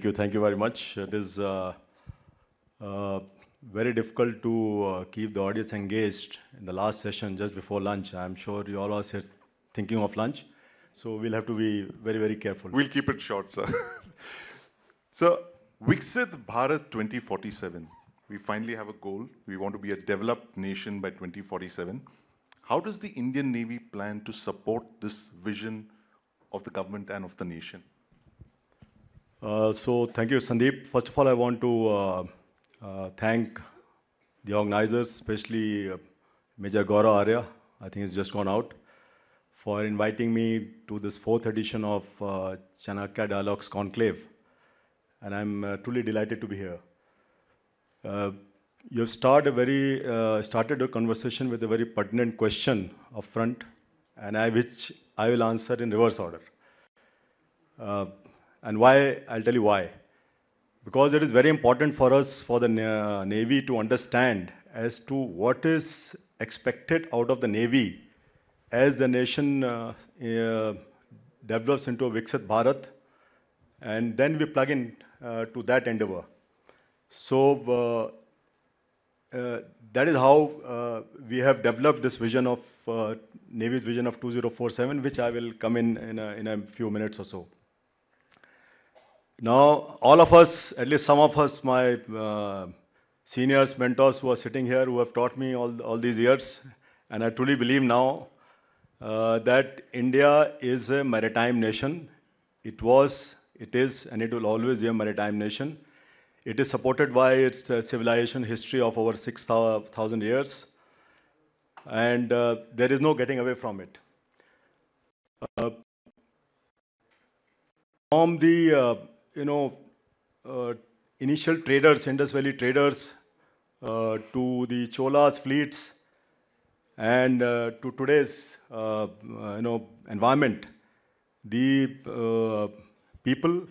Thank you very much. It is uh, very difficult to keep the audience engaged in the last session just before lunch. I'm sure you all are thinking of lunch, so we'll have to be very, very careful. We'll keep it short, sir. So, Viksit Bharat 2047. We finally have a goal. We want to be a developed nation by 2047. How does the Indian Navy plan to support this vision of the government and of the nation? So thank you, Sandeep. First of all, I want to thank the organizers, especially Major Gaurav Arya, I think he's just gone out, for inviting me to this 4th edition of Chanakya Dialogues Conclave. And I'm truly delighted to be here. You've started a conversation with a very pertinent question up front, and which I will answer in reverse order. And why? I'll tell you why. Because it is very important for us, for the Navy, to understand as to what is expected out of the Navy as the nation develops into a Viksit Bharat, and then we plug in to that endeavor. So that is how we have developed this vision of Navy's vision of 2047, which I will come in a few minutes or so. Now, all of us, at least some of us, my seniors, mentors who are sitting here, who have taught me all these years, and I truly believe now that India is a maritime nation. It was, it is, and it will always be a maritime nation. It is supported by its civilization history of over 6,000 years, and there is no getting away from it. From the initial traders, Indus Valley traders, to the Cholas fleets, and to today's environment, the people,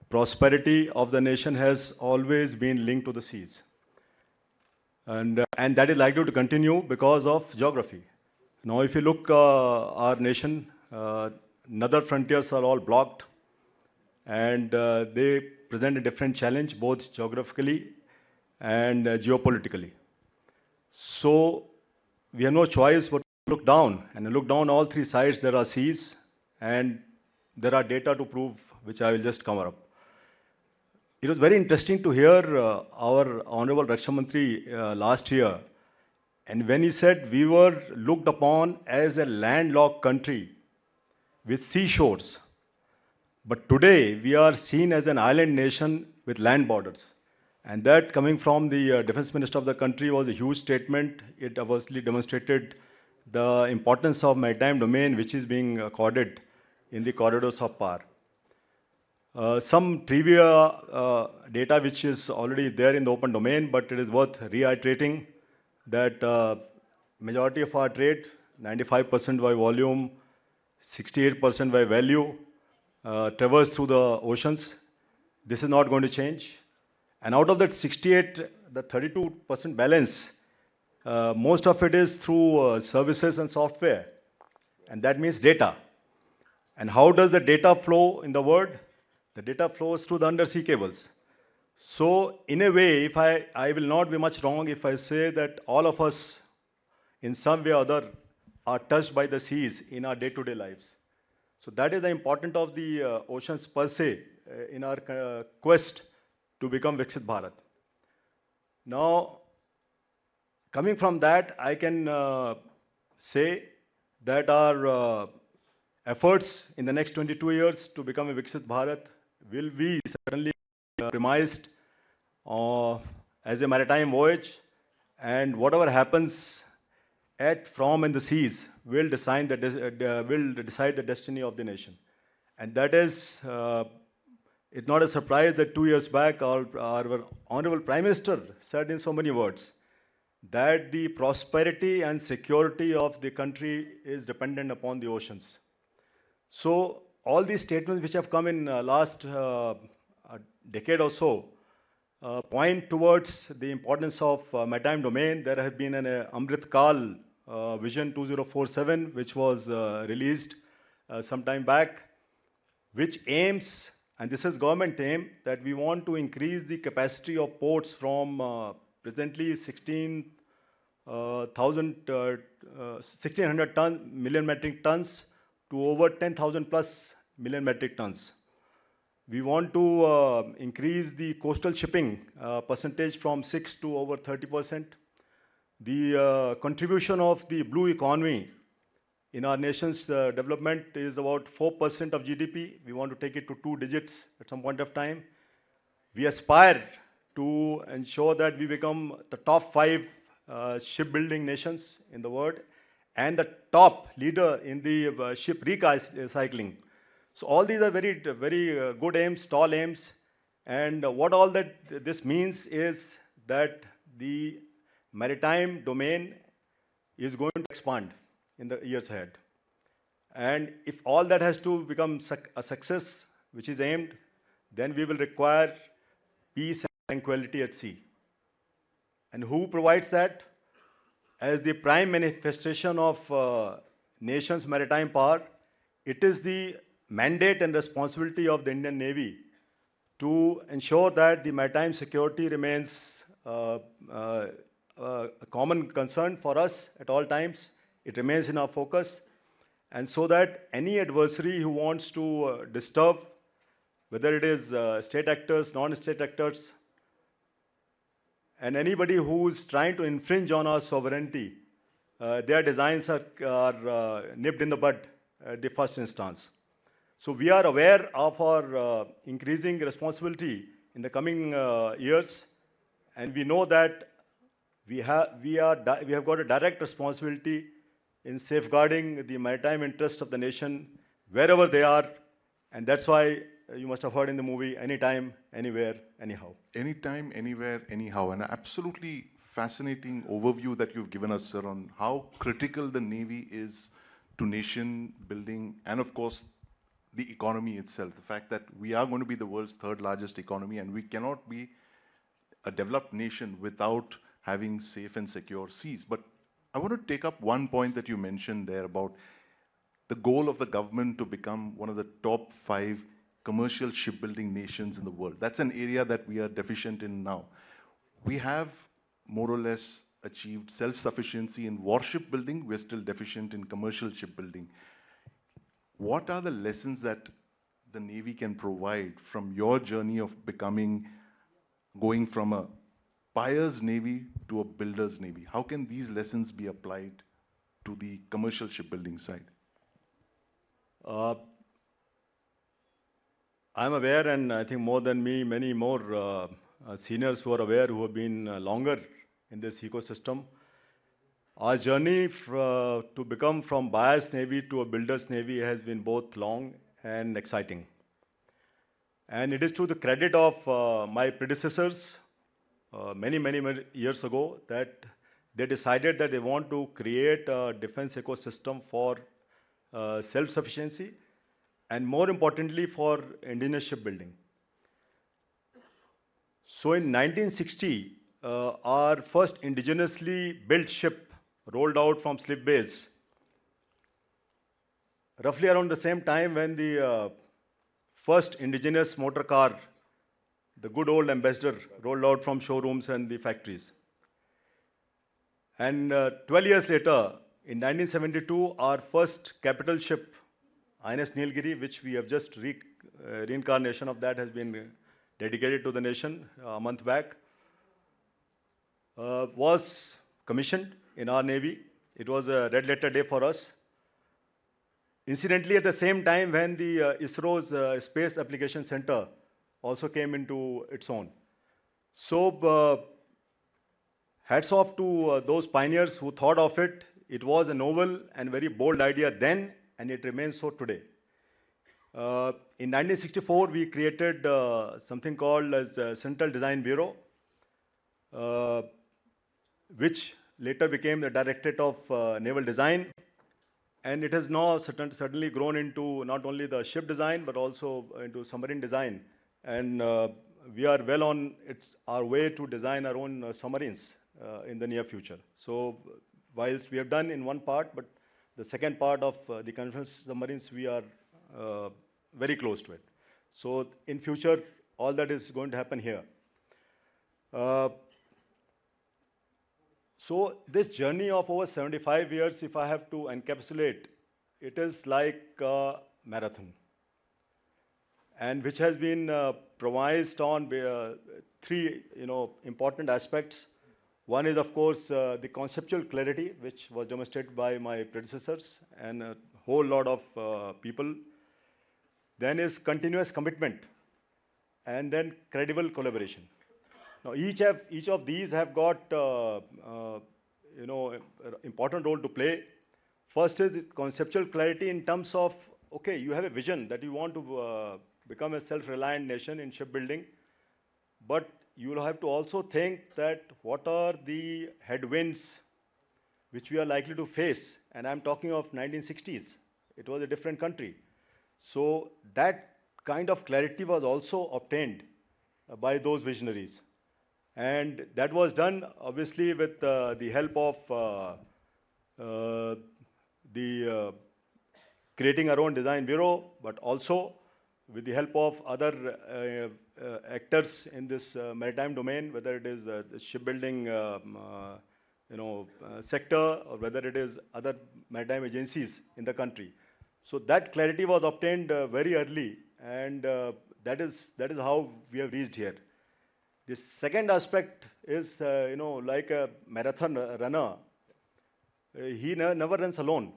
prosperity of the nation has always been linked to the seas, and that is likely to continue because of geography. Now, if you look our nation, northern frontiers are all blocked, and they present a different challenge, both geographically and geopolitically. So we have no choice but to look down, and look down all three sides. There are seas, and there are data to prove, which I will just cover up. It was very interesting to hear our Honorable Raksha Mantri last year, and when he said we were looked upon as a landlocked country with seashores, but today we are seen as an island nation with land borders. And that, coming from the Defense Minister of the country, was a huge statement. It obviously demonstrated the importance of maritime domain, which is being accorded in the corridors of power. Some trivia data which is already there in the open domain, but it is worth reiterating that majority of our trade, 95% by volume, 68% by value, traverse through the oceans. This is not going to change. And out of that 68, the 32% balance, most of it is through services and software. And that means data. And how does the data flow in the world? The data flows through the undersea cables. So in a way, if I will not be much wrong if I say that all of us, in some way or other, are touched by the seas in our day-to-day lives. So that is the importance of the oceans per se in our quest to become Viksit Bharat. Now, coming from that, I can say that our efforts in the next 22 years to become a Viksit Bharat will be certainly premised as a maritime voyage, and whatever happens from in the seas will decide the destiny of the nation. And that is, it's not a surprise that 2 years back our Honorable Prime Minister said in so many words that the prosperity and security of the country is dependent upon the oceans. So all these statements which have come in last decade or so point towards the importance of maritime domain. There has been an Amrit Kal Vision 2047, which was released some time back, which aims And this is government aim that we want to increase the capacity of ports from presently 1600 million metric tons to over 10,000 plus million metric tons. We want to increase the coastal shipping percentage from 6 to over 30%. The contribution of the blue economy in our nation's development is about 4% of GDP. We want to take it to 2 digits at some point of time. We aspire to ensure that we become the top 5 shipbuilding nations in the world and the top leader in the ship recycling. So all these are very good aims, tall aims. And what all that this means is that the maritime domain is going to expand in the years ahead. And if all that has to become a success, which is aimed, then we will require peace and tranquility at sea. And who provides that? As the prime manifestation of nation's maritime power, it is the mandate and responsibility of the Indian Navy to ensure that the maritime security remains a common concern for us at all times. It remains in our focus. And so that any adversary who wants to disturb, whether it is state actors, non-state actors, and anybody who's trying to infringe on our sovereignty, their designs are nipped in the bud at the first instance. So we are aware of our increasing responsibility in the coming years, and we know that we have got a direct responsibility in safeguarding the maritime interests of the nation wherever they are, and that's why you must have heard in the movie, anytime, anywhere, anyhow. Anytime, anywhere, anyhow. An absolutely fascinating overview that you've given us, sir, on how critical the Navy is to nation building and, of course, the economy itself. The fact that we are going to be the world's third largest economy and we cannot be a developed nation without having safe and secure seas. But I want to take up one point that you mentioned there about the goal of the government to become one of the top 5 commercial shipbuilding nations in the world. That's an area that we are deficient in now. We have more or less achieved self-sufficiency in warship building. We're still deficient in commercial shipbuilding. What are the lessons that the Navy can provide from your journey of going from a buyer's Navy to a builder's Navy? How can these lessons be applied to the commercial shipbuilding side? I'm aware, and I think more than me, many more seniors who are aware, who have been longer in this ecosystem. Our journey to become from buyer's Navy to a builder's Navy has been both long and exciting. And it is to the credit of my predecessors many years ago that they decided that they want to create a defense ecosystem for self-sufficiency and, more importantly, for indigenous shipbuilding. So in 1960, our first indigenously built ship rolled out from slip bays, roughly around the same time when the first indigenous motor car, the good old Ambassador, rolled out from showrooms and the factories. And 12 years later, in 1972, our first capital ship, INS Nilgiri, which we have just reincarnation of that has been dedicated to the nation a month back, was commissioned in our Navy. It was a red letter day for us. Incidentally, at the same time when the ISRO's Space Application Center also came into its own. So hats off to those pioneers who thought of it. It was a novel and very bold idea then, and it remains so today. In 1964, we created something called as Central Design Bureau, which later became the Directorate of Naval Design. And it has now certainly grown into not only the ship design, but also into submarine design. And we are well on our way to design our own submarines in the near future. So whilst we have done in one part, but the second part of the conventional submarines, we are very close to it. So in future, all that is going to happen here. Uh, so this journey of over 75 years, if I have to encapsulate, it is like a marathon, and which has been promised on three, important aspects. One is, of course, the conceptual clarity, which was demonstrated by my predecessors and a whole lot of people. Then is continuous commitment, and then credible collaboration. Now, each of these have got important role to play. First is conceptual clarity in terms of, okay, you have a vision that you want to become a self-reliant nation in shipbuilding, but you will have to also think that what are the headwinds which we are likely to face. And I'm talking of 1960s. It was a different country. So that kind of clarity was also obtained by those visionaries. And that was done, obviously, with the help of creating our own design bureau, but also with the help of other actors in this maritime domain, whether it is the shipbuilding sector, or whether it is other maritime agencies in the country. So that clarity was obtained very early, and that is how we have reached here. The second aspect is, like a marathon runner, he never runs alone.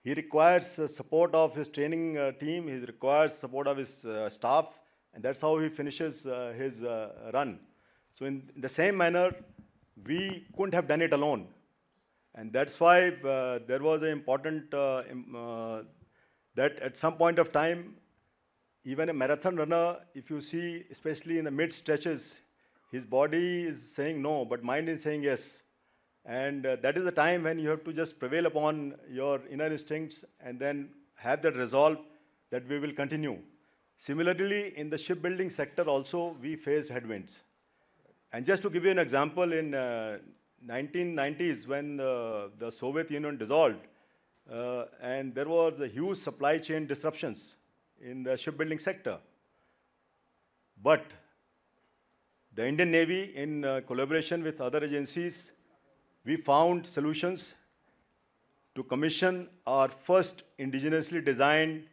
He requires support of his training team, he requires support of his staff, and that's how he finishes his run. So in the same manner, we couldn't have done it alone. And that's why there was an important, that at some point of time, even a marathon runner, if you see, especially in the mid stretches, his body is saying no, but mind is saying yes. And that is the time when you have to just prevail upon your inner instincts and then have that resolve that we will continue. Similarly, in the shipbuilding sector also, we faced headwinds. And just to give you an example, in 1990s, when the Soviet Union dissolved, and there was a huge supply chain disruptions in the shipbuilding sector. But the Indian Navy, in collaboration with other agencies, we found solutions to commission our first indigenously designed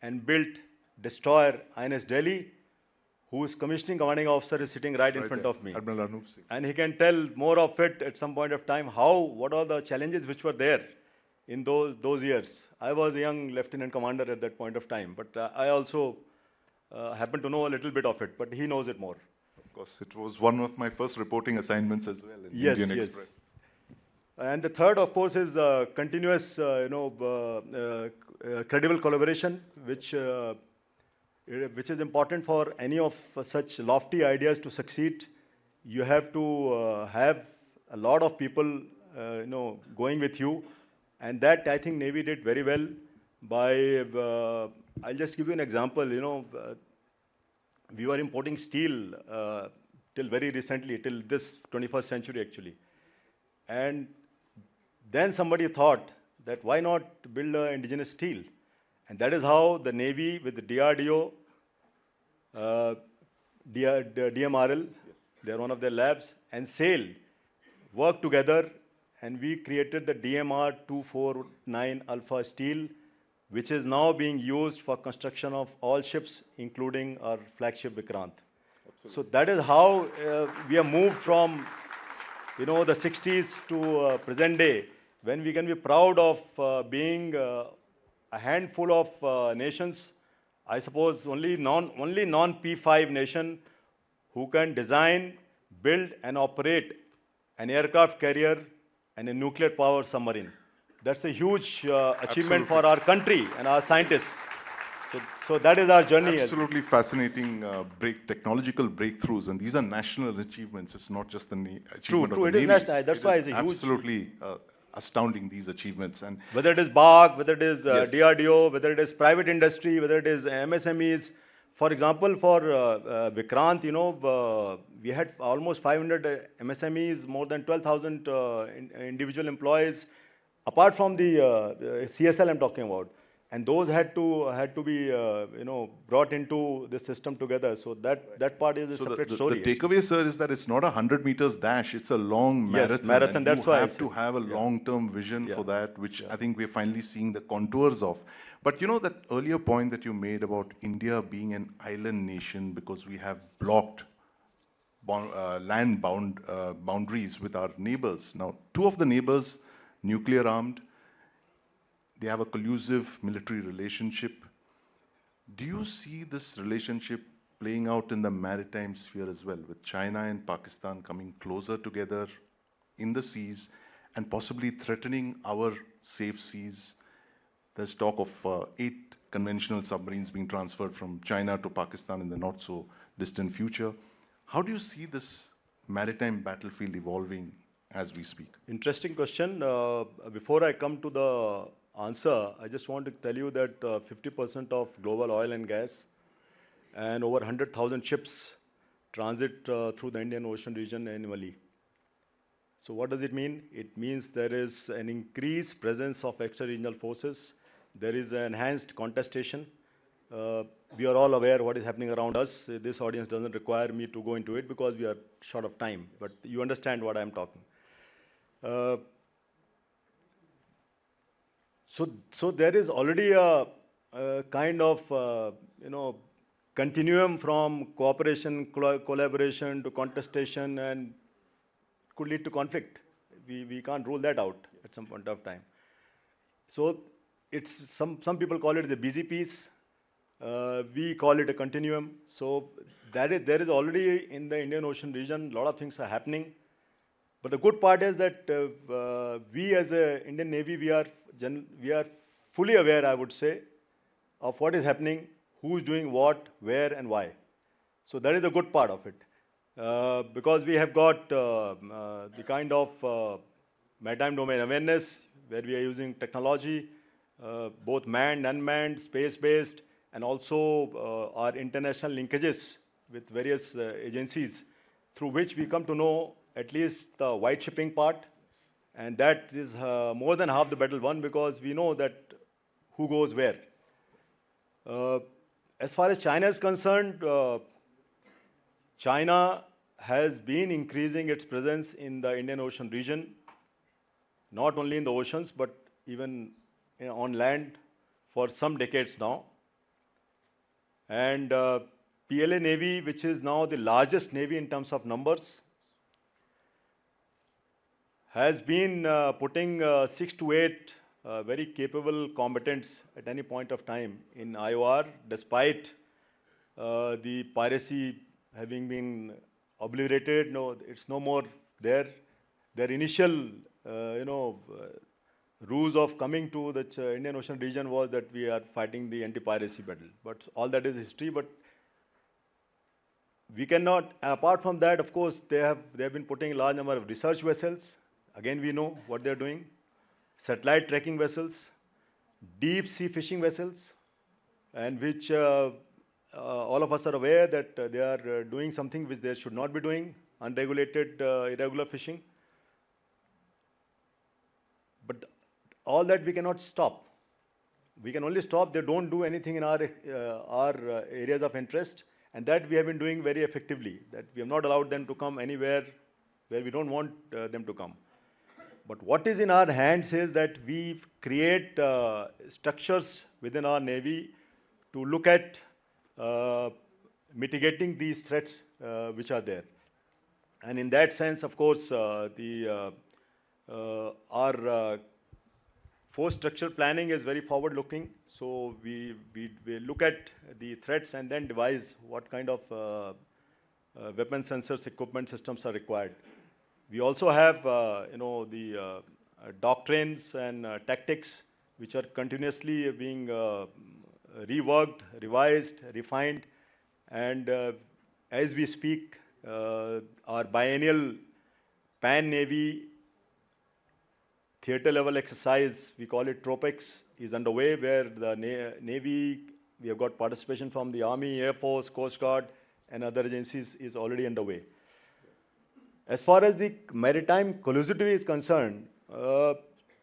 and built destroyer, INS Delhi, whose commissioning commanding officer is sitting right in front of me. Admiral Dinesh. And he can tell more of it at some point of time, what are the challenges which were there in those years. I was a young lieutenant commander at that point of time, but I also happen to know a little bit of it, but he knows it more. Of course, it was one of my first reporting assignments as well in Indian Express. And the third, of course, is continuous, credible collaboration, which is important for any of such lofty ideas to succeed. You have to have a lot of people, going with you, and that I think Navy did very well. By I'll just give you an example. We were importing steel till very recently, till this 21st century actually, and then somebody thought that why not build indigenous steel? And that is how the Navy with the DRDO, DMRL, they're one of their labs, and SAIL worked together, and we created the DMR 249 Alpha steel, which is now being used for construction of all ships, including our flagship Vikrant. Absolutely. So that is how we have moved from, the 60s to present day, when we can be proud of being a handful of nations, I suppose only non-P5 nation who can design, build and operate an aircraft carrier and a nuclear power submarine. That's a huge achievement for our country and our scientists. So that is our journey. Absolutely fascinating technological breakthroughs, and these are national achievements. It's not just the achievement of the Navy. True, it is national. That's why it's a huge. Absolutely astounding, these achievements. And whether it is BARC, whether it is DRDO, whether it is private industry, whether it is MSMEs. For example, for Vikrant, we had almost 500 MSMEs, more than 12,000 individual employees. Apart from the CSL I'm talking about, and those had to be brought into the system together. So that part is a So separate the story. takeaway, sir, is that it's not a 100 meters dash, it's a long Yes, marathon. marathon, And that's you why I have to said. have a Yeah. long-term vision Yeah. for that, which Yeah. I think we're finally seeing the contours of. But you know that earlier point that you made about India being an island nation because we have blocked boundaries with our neighbors. Now, two of the neighbors, nuclear armed, they have a collusive military relationship. Do you see this relationship playing out in the maritime sphere as well, with China and Pakistan coming closer together in the seas and possibly threatening our safe seas? There's talk of 8 conventional submarines being transferred from China to Pakistan in the not so distant future. How do you see this maritime battlefield evolving as we speak? Interesting question. Before I come to the answer, I just want to tell you that 50% of global oil and gas and over 100,000 ships transit through the Indian Ocean region annually. So what does it mean? It means there is an increased presence of extra-regional forces. There is an enhanced contestation. We are all aware what is happening around us. This audience doesn't require me to go into it because we are short of time, but you understand what I'm talking. So there is already a kind of continuum from cooperation, collaboration to contestation, and could lead to conflict. We can't rule that out at some point of time. So it's some people call it the busy piece. We call it a continuum. So there is already in the Indian Ocean region, a lot of things are happening. But the good part is that we as a Indian Navy, we are fully aware, I would say, of what is happening, who is doing what, where, and why. So that is the good part of it. Because we have got the kind of maritime domain awareness where we are using technology, both manned, unmanned, space-based, and also our international linkages with various agencies through which we come to know at least the white shipping part, and that is more than half the battle won because we know that who goes where. As far as China is concerned, China has been increasing its presence in the Indian Ocean region, not only in the oceans, but even on land for some decades now. And PLA Navy, which is now the largest navy in terms of numbers, has been putting 6 to 8 very capable combatants at any point of time in IOR, despite the piracy having been obliterated. No, it's no more there. Their initial, ruse of coming to the Indian Ocean region was that we are fighting the anti-piracy battle. But all that is history. But we cannot, apart from that, of course, they have been putting a large number of research vessels. Again, we know what they're doing. Satellite tracking vessels, deep sea fishing vessels, and which all of us are aware that they are doing something which they should not be doing, unregulated, irregular fishing. But all that we cannot stop. We can only stop they don't do anything in our areas of interest, and that we have been doing very effectively, that we have not allowed them to come anywhere where we don't want them to come. But what is in our hands is that we create structures within our Navy to look at mitigating these threats which are there. And in that sense, of course, our force structure planning is very forward-looking. So we look at the threats and then devise what kind of weapon sensors, equipment systems are required. We also have, the doctrines and tactics which are continuously being reworked, revised, refined, and as we speak, our biennial Pan-Navy theater level exercise, we call it Tropics, is underway, where the Navy, we have got participation from the Army, Air Force, Coast Guard, and other agencies is already underway. As far as the maritime collusivity is concerned,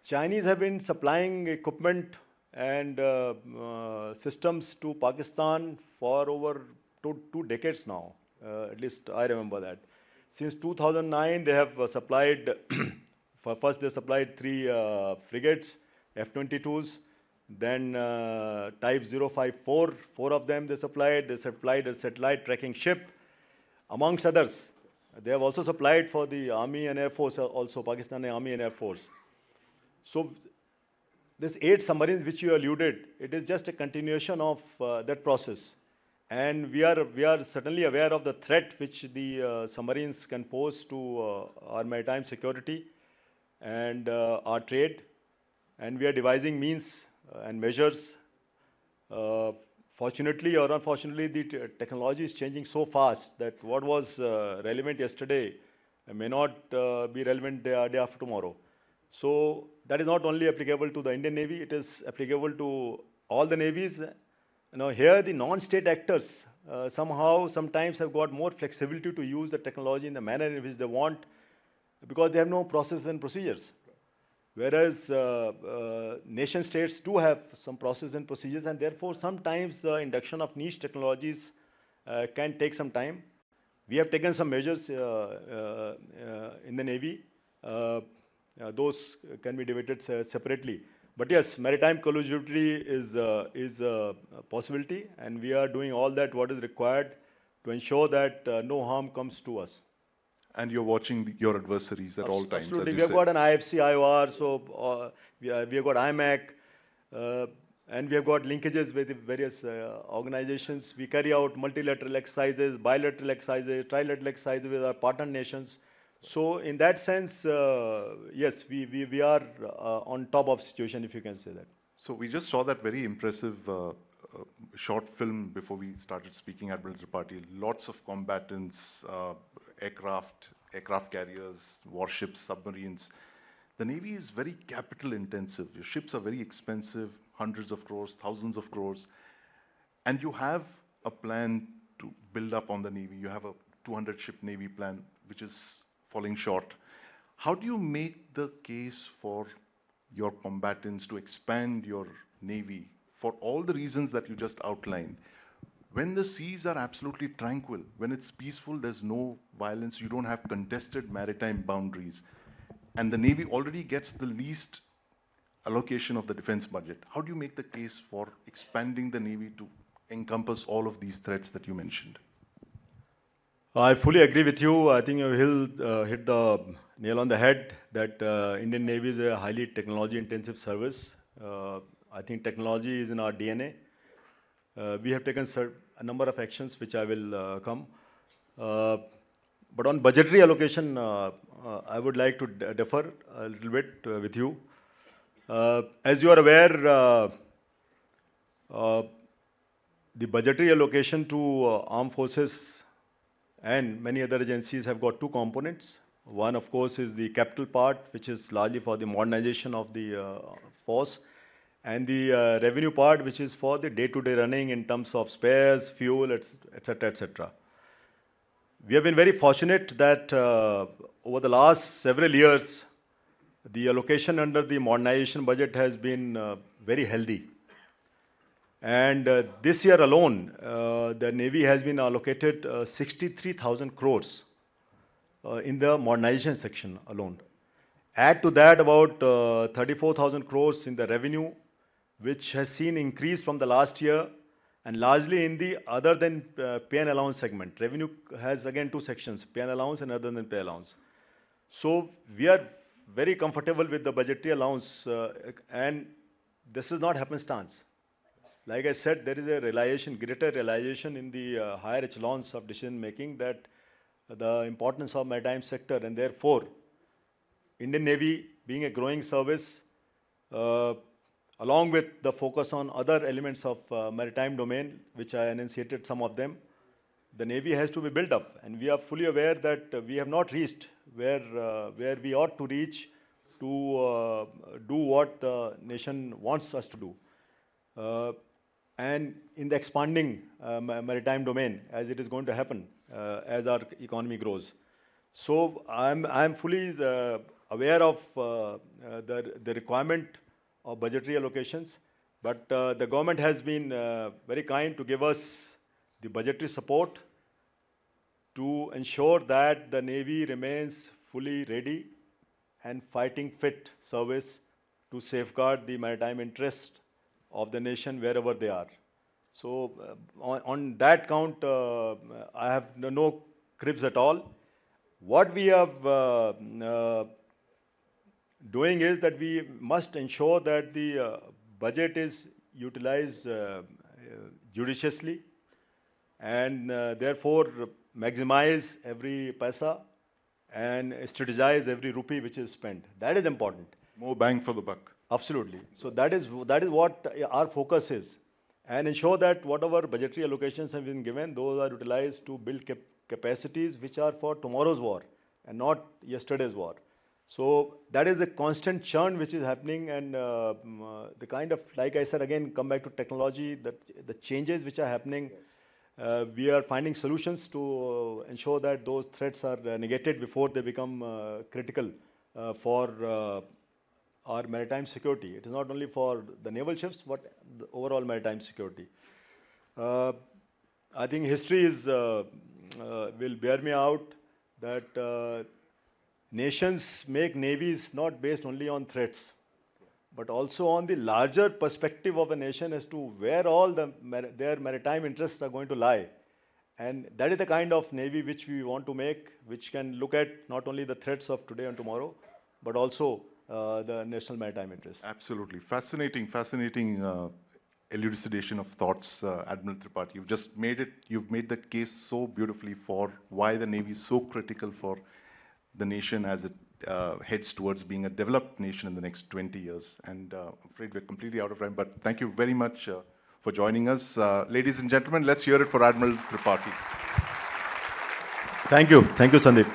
Chinese have been supplying equipment and systems to Pakistan for over two decades now. At least I remember that. Since 2009, they have supplied, first they supplied 3 frigates, F-22s, then Type 054, 4 of them they supplied. They supplied a satellite tracking ship, amongst others. They have also supplied for the Army and Air Force, also Pakistani Army and Air Force. So this 8 submarines which you alluded, it is just a continuation of that process. And we are certainly aware of the threat which the submarines can pose to our maritime security and our trade. And we are devising means and measures. Fortunately or unfortunately, the technology is changing so fast that what was relevant yesterday may not be relevant day after tomorrow. So that is not only applicable to the Indian Navy, it is applicable to all the navies. Here the non-state actors sometimes have got more flexibility to use the technology in the manner in which they want, because they have no processes and procedures. Whereas nation states do have some processes and procedures, and therefore sometimes the induction of niche technologies can take some time. We have taken some measures in the Navy. Those can be debated separately. But yes, maritime collusion is a possibility, and we are doing all that what is required to ensure that no harm comes to us. And you're watching your adversaries at all times. Absolutely. As We you have said. got an IFC, IOR, so we have got IMAC, and we have got linkages with various organizations. We carry out multilateral exercises, bilateral exercises, trilateral exercises with our partner nations. So in that sense, yes, we are on top of situation, if you can say that. So we just saw that very impressive short film before we started speaking, Admiral Tripathi. Lots of combatants, aircraft carriers, warships, submarines. The Navy is very capital intensive. Your ships are very expensive, hundreds of crores, thousands of crores. And you have a plan to build up on the Navy. You have a 200-ship Navy plan, which is falling short. How do you make the case for your combatants to expand your Navy for all the reasons that you just outlined? When the seas are absolutely tranquil, when it's peaceful, there's no violence, you don't have contested maritime boundaries, and the Navy already gets the least allocation of the defense budget. How do you make the case for expanding the Navy to encompass all of these threats that you mentioned? I fully agree with you. I think you hit the nail on the head that Indian Navy is a highly technology-intensive service. I think technology is in our DNA. We have taken a number of actions which I will come. But on budgetary allocation, I would like to differ a little bit with you. As you are aware, the budgetary allocation to armed forces and many other agencies have got 2 components. One, of course, is the capital part, which is largely for the modernization of the force, and the revenue part, which is for the day-to-day running in terms of spares, fuel, etc., etc. We have been very fortunate that over the last several years, the allocation under the modernization budget has been very healthy. And this year alone, the Navy has been allocated 63,000 crores in the modernization section alone. Add to that about 34,000 crores in the revenue, which has seen increase from the last year, and largely in the other than pay and allowance segment. Revenue has again 2 sections, pay and allowance and other than pay allowance. So we are very comfortable with the budgetary allowance, and this is not happenstance. Like I said, there is a realization, greater realization in the higher echelons of decision making that the importance of maritime sector, and therefore Indian Navy being a growing service, along with the focus on other elements of maritime domain, which I enunciated some of them, the Navy has to be built up. And we are fully aware that we have not reached where we ought to reach to do what the nation wants us to do. And in the expanding maritime domain, as it is going to happen as our economy grows. So I'm fully aware of the requirement of budgetary allocations, But the government has been very kind to give us the budgetary support to ensure that the Navy remains fully ready and fighting fit service to safeguard the maritime interest of the nation wherever they are. So on that count, I have no cribs at all. What we have doing is that we must ensure that the budget is utilized judiciously and therefore maximize every paisa and strategize every rupee which is spent. That is important. More bang for the buck. Absolutely. So that is what our focus is, and ensure that whatever budgetary allocations have been given, those are utilized to build capacities which are for tomorrow's war and not yesterday's war. So that is a constant churn which is happening, and the kind of, like I said again, come back to technology, that the changes which are happening, we are finding solutions to ensure that those threats are negated before they become critical for our maritime security. It is not only for the naval ships, but the overall maritime security. I think history is will bear me out that nations make navies not based only on threats, but also on the larger perspective of a nation as to where all their maritime interests are going to lie. And that is the kind of navy which we want to make, which can look at not only the threats of today and tomorrow, but also the national maritime interest. Absolutely. Fascinating elucidation of thoughts, Admiral Tripathi. You've made the case so beautifully for why the Navy is so critical for the nation as it heads towards being a developed nation in the next 20 years. And I'm afraid we're completely out of time, but thank you very much for joining us. Ladies and gentlemen, let's hear it for Admiral Tripathi. Thank you. Thank you, Sandeep.